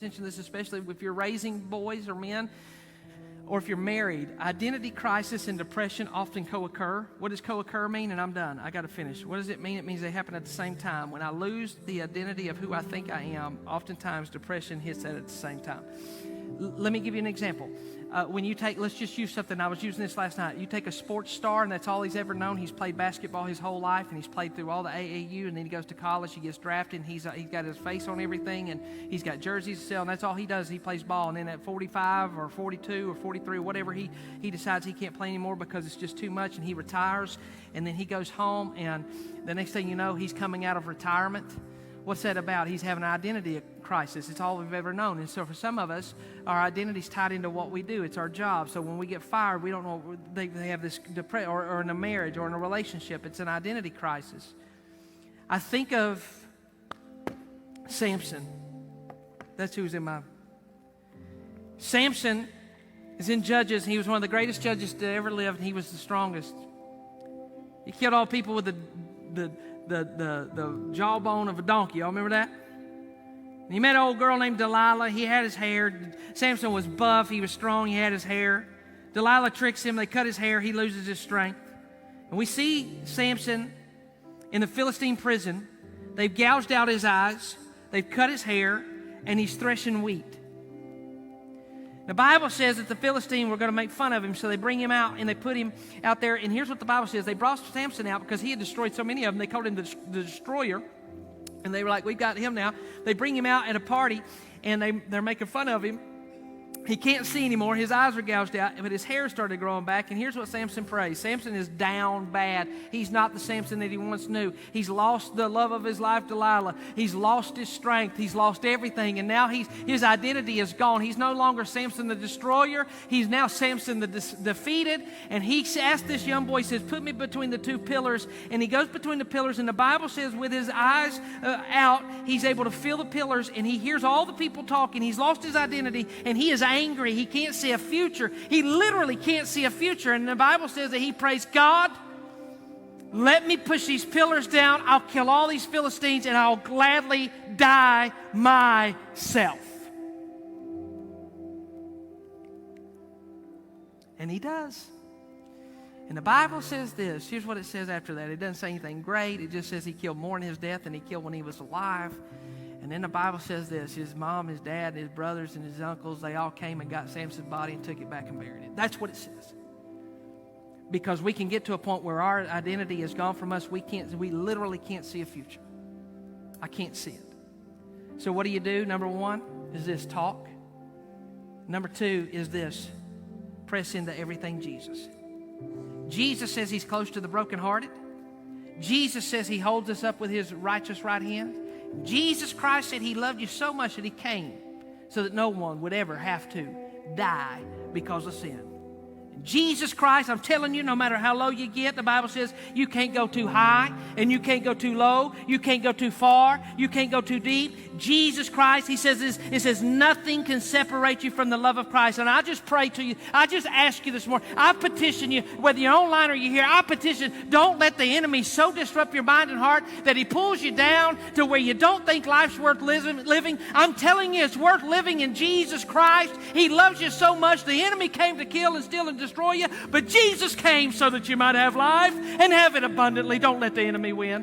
attention to this, especially if you're raising boys or men, or if you're married. Identity crisis and depression often co-occur. What does co-occur mean? And I'm done. I got to finish. What does it mean? It means they happen at the same time. When I lose the identity of who I think I am, oftentimes depression hits that at the same time. Let me give you an example. When you take, let's just use something, I was using this last night. You take a sports star, and that's all he's ever known. He's played basketball his whole life, and he's played through all the AAU, and then he goes to college, he gets drafted, and he's got his face on everything, and he's got jerseys to sell, and that's all he does. He plays ball, and then at 45 or 42 or 43 or whatever, he decides he can't play anymore because it's just too much, and he retires, and then he goes home, and the next thing you know, he's coming out of retirement. What's that about? He's having an identity crisis. It's all we've ever known. And so for some of us, our identity's tied into what we do. It's our job. So when we get fired, we don't know, they have this depression, or in a marriage or in a relationship, it's an identity crisis. I think of Samson. That's who's in my... Samson is in Judges. He was one of the greatest judges to ever live, and he was the strongest. He killed all people with the jawbone of a donkey. Y'all remember that? And he met an old girl named Delilah. He had his hair. Samson was buff. He was strong. He had his hair. Delilah tricks him. They cut his hair. He loses his strength. And we see Samson in the Philistine prison. They've gouged out his eyes. They've cut his hair. And he's threshing wheat. The Bible says that the Philistines were going to make fun of him, so they bring him out and they put him out there. And here's what the Bible says. They brought Samson out because he had destroyed so many of them. They called him the destroyer. And they were like, we've got him now. They bring him out at a party, and they're making fun of him. He can't see anymore. His eyes are gouged out, but his hair started growing back. And here's what Samson prays. Samson is down bad. He's not the Samson that he once knew. He's lost the love of his life, Delilah. He's lost his strength. He's lost everything. And now his identity is gone. He's no longer Samson the destroyer. He's now Samson the defeated. And he asked this young boy, he says, put me between the two pillars. And he goes between the pillars. And the Bible says with his eyes out, he's able to feel the pillars. And he hears all the people talking. He's lost his identity. And he is angry. He can't see a future. He literally can't see a future. And the Bible says that he prays, God, let me push these pillars down. I'll kill all these Philistines and I'll gladly die myself. And he does. And the Bible says this. Here's what it says after that. It doesn't say anything great. It just says he killed more in his death than he killed when he was alive. And then the Bible says this, his mom, his dad, his brothers, and his uncles, they all came and got Samson's body and took it back and buried it. That's what it says. Because we can get to a point where our identity is gone from us. We literally can't see a future. I can't see it. So what do? Number one is this, talk. Number two is this, press into everything Jesus. Jesus says he's close to the brokenhearted. Jesus says he holds us up with his righteous right hand. Jesus Christ said he loved you so much that he came so that no one would ever have to die because of sin. Jesus Christ, I'm telling you, no matter how low you get, the Bible says you can't go too high and you can't go too low. You can't go too far. You can't go too deep. Jesus Christ, he says this, it says nothing can separate you from the love of Christ. And I just pray to you, I just ask you this morning, I petition you, whether you're online or you're here, I petition, don't let the enemy so disrupt your mind and heart that he pulls you down to where you don't think life's worth living. I'm telling you, it's worth living in Jesus Christ. He loves you so much. The enemy came to kill and steal and destroy you, but Jesus came so that you might have life and have it abundantly. Don't let the enemy win.